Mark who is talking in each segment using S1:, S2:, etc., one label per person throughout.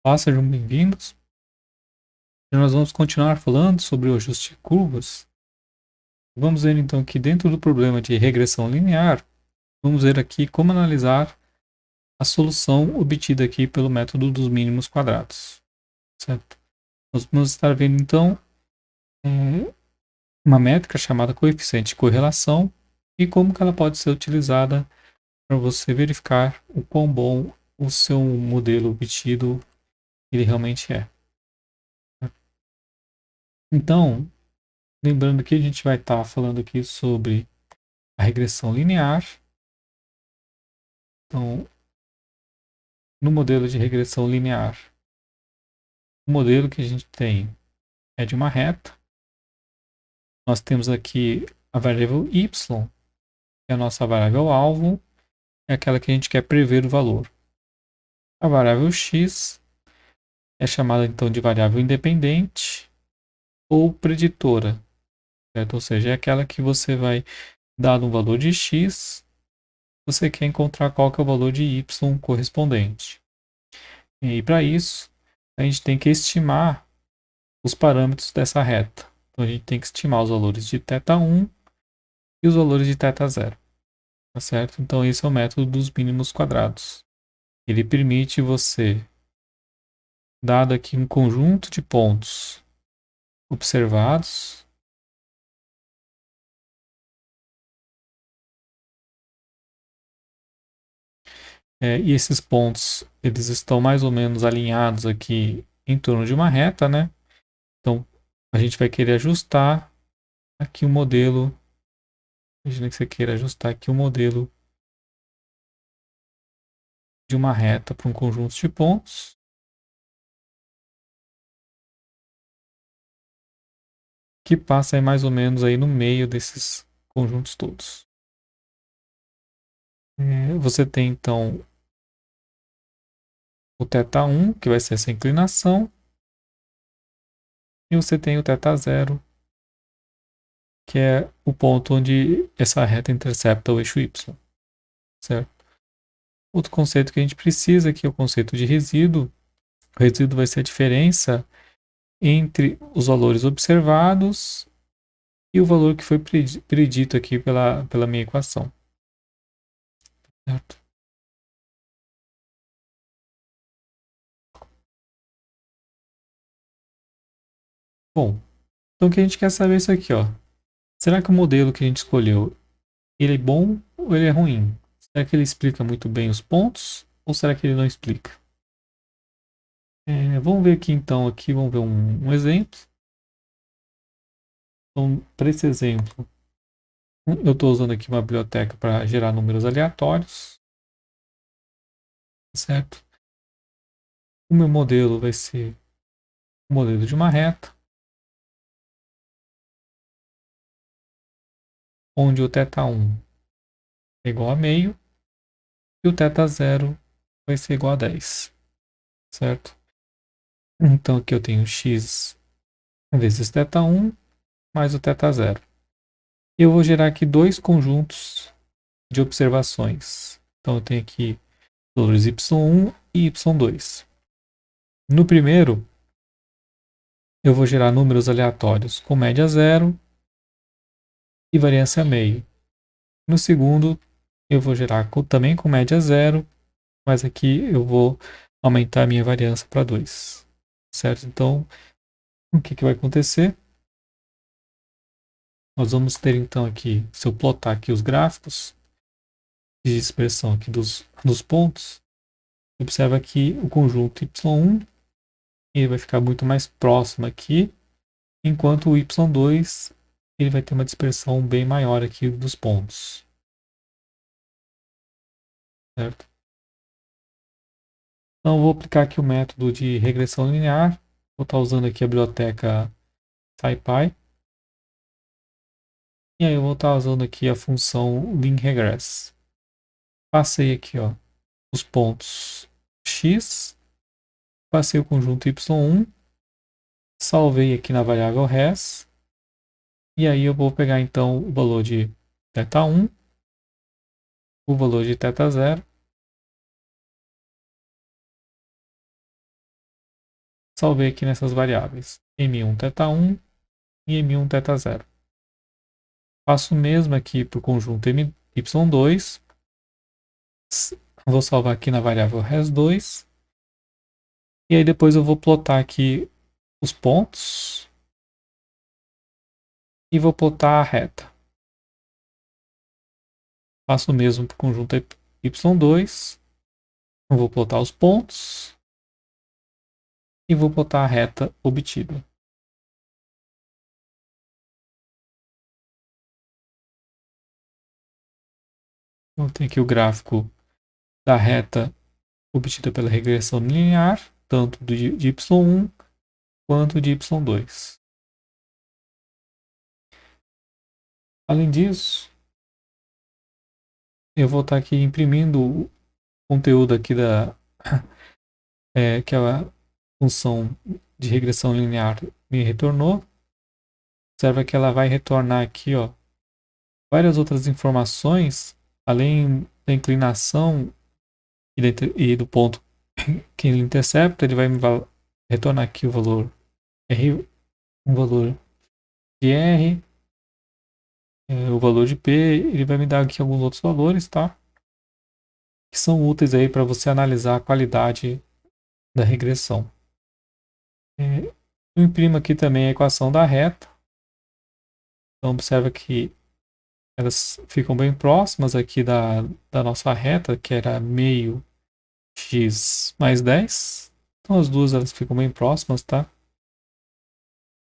S1: Olá, sejam bem-vindos. E nós vamos continuar falando sobre o ajuste de curvas. Vamos ver então que dentro do problema de regressão linear, vamos ver aqui como analisar a solução obtida aqui pelo método dos mínimos quadrados. Certo? Nós vamos estar vendo então uma métrica chamada coeficiente de correlação e como que ela pode ser utilizada para você verificar o quão bom o seu modelo obtido ele realmente é. Então, lembrando que a gente vai estar falando aqui sobre a regressão linear. Então, no modelo de regressão linear, o modelo que a gente tem é de uma reta. Nós temos aqui a variável y, que é a nossa variável alvo, é aquela que a gente quer prever o valor. A variável x é chamada então de variável independente ou preditora, certo? Ou seja, é aquela que você vai, dado um valor de x, você quer encontrar qual que é o valor de y correspondente. E para isso, a gente tem que estimar os parâmetros dessa reta. Então a gente tem que estimar os valores de θ1 e os valores de θ0. Tá certo? Então esse é o método dos mínimos quadrados. Ele permite você, dado aqui um conjunto de pontos observados, e esses pontos eles estão mais ou menos alinhados aqui em torno de uma reta, né? Então a gente vai querer ajustar aqui o modelo. Imagina que você queira ajustar aqui o modelo de uma reta para um conjunto de pontos. Que passa aí mais ou menos aí no meio desses conjuntos todos. Você tem então o θ1, que vai ser essa inclinação, e você tem o θ0, que é o ponto onde essa reta intercepta o eixo y, certo? Outro conceito que a gente precisa aqui é o conceito de resíduo. O resíduo vai ser a diferença entre os valores observados e o valor que foi predito aqui pela minha equação, certo? Bom, então o que a gente quer saber é isso aqui, ó. Será que o modelo que a gente escolheu, ele é bom ou ele é ruim? Será que ele explica muito bem os pontos ou será que ele não explica? Vamos ver aqui então, vamos ver um exemplo. Então, para esse exemplo, eu estou usando aqui uma biblioteca para gerar números aleatórios, certo? O meu modelo vai ser o modelo de uma reta, onde o θ1 é igual a meio e o θ0 vai ser igual a 10, certo? Então aqui eu tenho x vezes θ1 mais o θ0. Eu vou gerar aqui dois conjuntos de observações. Então eu tenho aqui valores y1 e y2. No primeiro, eu vou gerar números aleatórios com média zero e variância meio. No segundo, eu vou gerar também com média zero, mas aqui eu vou aumentar a minha variância para 2. Certo? Então, o que vai acontecer? Nós vamos ter então aqui, se eu plotar aqui os gráficos de expressão aqui dos pontos, observa aqui o conjunto y1, ele vai ficar muito mais próximo aqui, enquanto o y2 ele vai ter uma dispersão bem maior aqui dos pontos. Certo? Então, eu vou aplicar aqui o método de regressão linear. Vou estar usando aqui a biblioteca SciPy. E aí eu vou estar usando aqui a função linRegress. Passei aqui os pontos x, passei o conjunto y1, salvei aqui na variável res, e aí eu vou pegar então o valor de θ1, o valor de θ0 salvei aqui nessas variáveis, M1 θ1 e M1 θ0. Faço o mesmo aqui para o conjunto y2. Vou salvar aqui na variável res2. E aí depois eu vou plotar aqui os pontos e vou plotar a reta. Faço o mesmo para o conjunto y2. Vou plotar os pontos e vou plotar a reta obtida. Então tem aqui o gráfico da reta obtida pela regressão linear, tanto de y1 quanto de y2. Além disso, eu vou estar aqui imprimindo o conteúdo aqui que a função de regressão linear me retornou. Observa que ela vai retornar aqui, ó, várias outras informações, além da inclinação e do ponto que ele intercepta. Ele vai me retornar aqui o valor R, um valor de R, o valor de P. Ele vai me dar aqui alguns outros valores, tá? Que são úteis aí para você analisar a qualidade da regressão. Eu imprimo aqui também a equação da reta. Então observa que elas ficam bem próximas aqui da nossa reta, que era meio x mais 10. Então as duas elas ficam bem próximas, tá?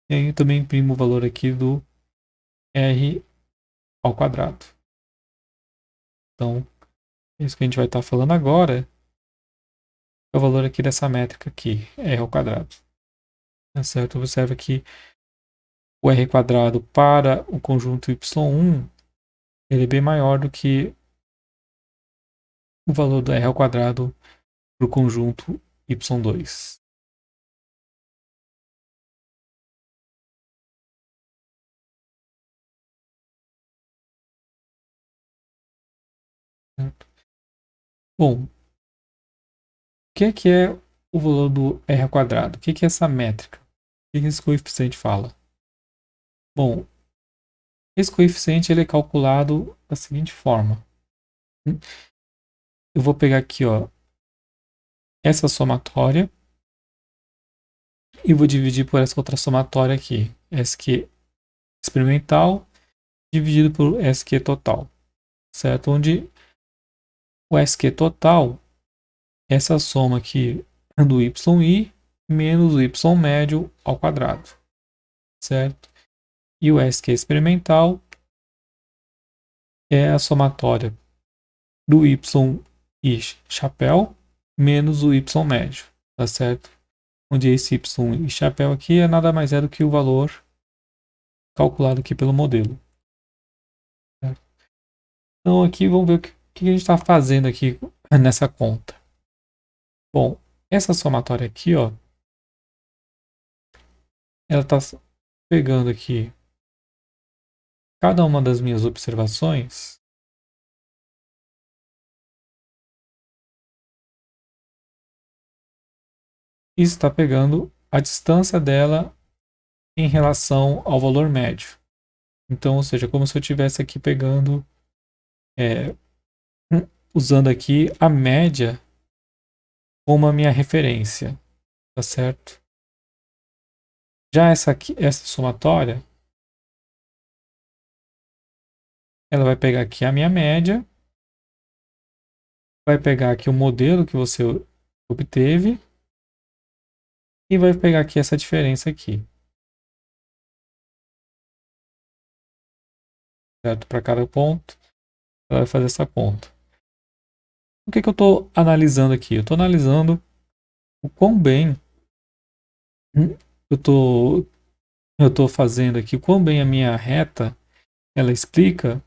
S1: E aí eu também imprimo o valor aqui do r ao quadrado. Então, isso que a gente vai estar falando agora é o valor aqui dessa métrica aqui, r ao quadrado. Tá certo? Observa que o r quadrado para o conjunto y1 ele é bem maior do que o valor do r ao quadrado para o conjunto y2. Certo? Bom, o que é o valor do r ao quadrado? O que é essa métrica? O que esse coeficiente fala? Bom, esse coeficiente ele é calculado da seguinte forma. Eu vou pegar aqui, ó, essa somatória e vou dividir por essa outra somatória aqui, SQ experimental dividido por SQ total, certo? Onde o SQ total é essa soma aqui do YI menos o Y médio ao quadrado, certo? E o SQ experimental é a somatória do YI chapéu menos o Y médio, tá certo? Onde esse Y chapéu aqui é nada mais é do que o valor calculado aqui pelo modelo. Certo? Então aqui vamos ver o que a gente está fazendo aqui nessa conta. Bom, essa somatória aqui, ó, ela está pegando aqui cada uma das minhas observações e está pegando a distância dela em relação ao valor médio. Então, ou seja, como se eu estivesse aqui pegando, usando aqui a média como a minha referência, tá certo? Já essa somatória, ela vai pegar aqui a minha média, vai pegar aqui o modelo que você obteve e vai pegar aqui essa diferença aqui, certo? Para cada ponto, ela vai fazer essa conta. O que eu estou analisando aqui? Eu estou analisando o quão bem eu tô fazendo aqui, o quão bem a minha reta ela explica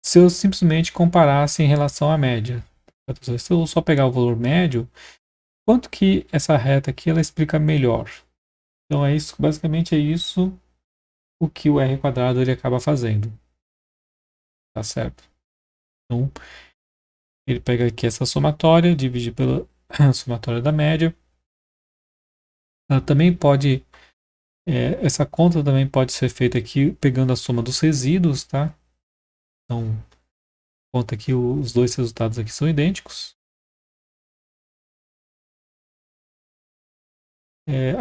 S1: se eu simplesmente comparasse em relação à média. Se eu só pegar o valor médio, quanto que essa reta aqui ela explica melhor? Então é isso, basicamente é isso o que o r quadrado ele acaba fazendo. Tá certo? Então, ele pega aqui essa somatória, divide pela somatória da média Ela também pode, essa conta também pode ser feita aqui pegando a soma dos resíduos, tá? Então, conta que os dois resultados aqui são idênticos.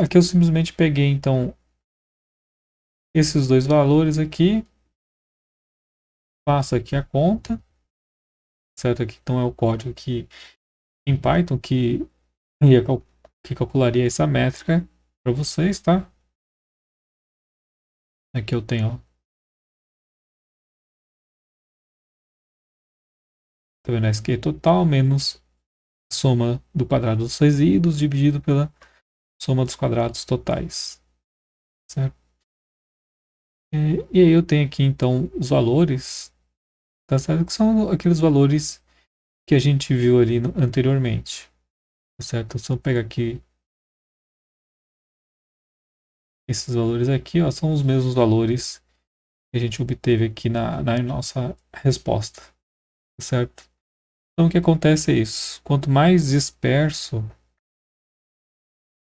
S1: Aqui eu simplesmente peguei, então, esses dois valores aqui, faço aqui a conta, certo? Aqui então é o código aqui em Python que calcularia essa métrica para vocês, tá? Aqui eu tenho, ó, tá vendo? SQ total menos soma do quadrado dos resíduos dividido pela soma dos quadrados totais, certo? E aí eu tenho aqui então os valores, tá certo? Que são aqueles valores que a gente viu ali anteriormente, tá certo? Se eu pegar aqui esses valores aqui, ó, são os mesmos valores que a gente obteve aqui na nossa resposta, tá certo? Então o que acontece é isso, quanto mais disperso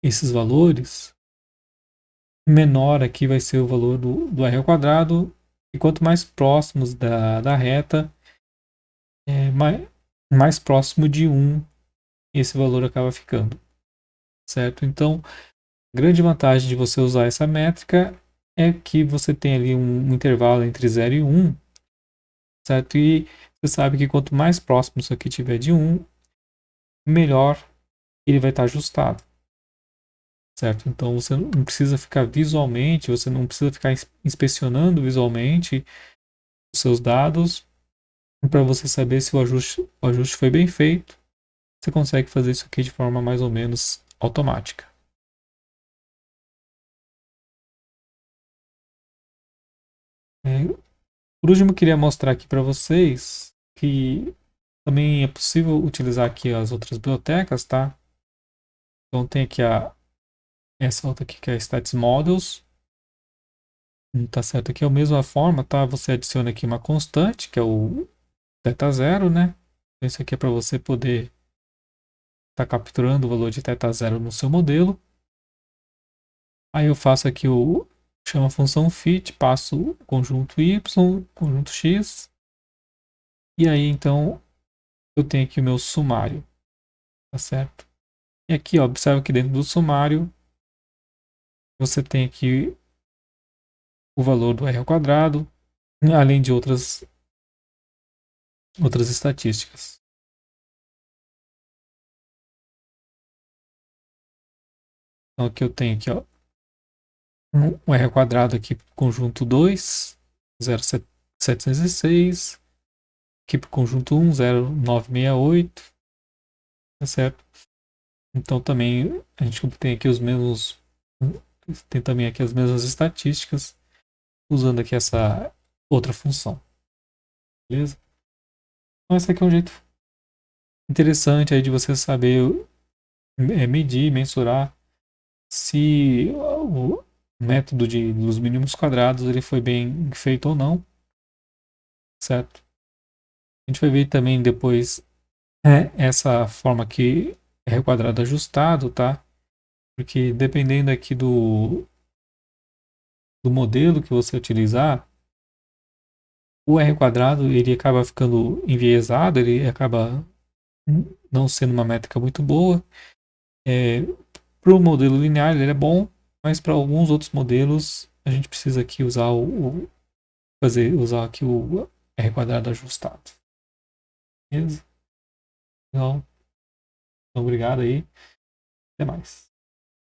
S1: esses valores, menor aqui vai ser o valor do r ao quadrado, e quanto mais próximos da reta, mais próximo de 1 esse valor acaba ficando, certo? Então, a grande vantagem de você usar essa métrica é que você tem ali um intervalo entre 0 e 1, certo? E você sabe que quanto mais próximo isso aqui tiver de 1, melhor ele vai estar ajustado, certo? Então você não precisa ficar visualmente, você não precisa ficar inspecionando visualmente os seus dados para você saber se o ajuste foi bem feito. Você consegue fazer isso aqui de forma mais ou menos automática. Por último, eu queria mostrar aqui para vocês que também é possível utilizar aqui as outras bibliotecas, tá? Então tem aqui essa outra aqui que é a Stats Models. Tá certo? Aqui é a mesma forma, tá? Você adiciona aqui uma constante, que é o θ0, né? Então, isso aqui é para você poder estar capturando o valor de θ0 no seu modelo. Aí eu faço aqui chama a função fit, passo o conjunto y, conjunto x, e aí então eu tenho aqui o meu sumário, tá certo? E aqui, ó, observa que dentro do sumário você tem aqui o valor do r ao quadrado, além de outras estatísticas. Então aqui eu tenho aqui, ó, um r ao quadrado aqui pro conjunto 2, 0,706, aqui pro conjunto 1, 0,968, tá certo? Então também a gente tem aqui tem também aqui as mesmas estatísticas usando aqui essa outra função, beleza? Então esse aqui é um jeito interessante aí de você saber medir, mensurar se o método dos mínimos quadrados ele foi bem feito ou não, certo? A gente vai ver também depois essa forma aqui R quadrado ajustado, tá? Porque dependendo aqui do modelo que você utilizar, o R quadrado ele acaba ficando enviesado, ele acaba não sendo uma métrica muito boa. Para o modelo linear ele é bom, mas para alguns outros modelos a gente precisa aqui usar usar aqui o R quadrado ajustado. Beleza? Então, obrigado aí. Até mais.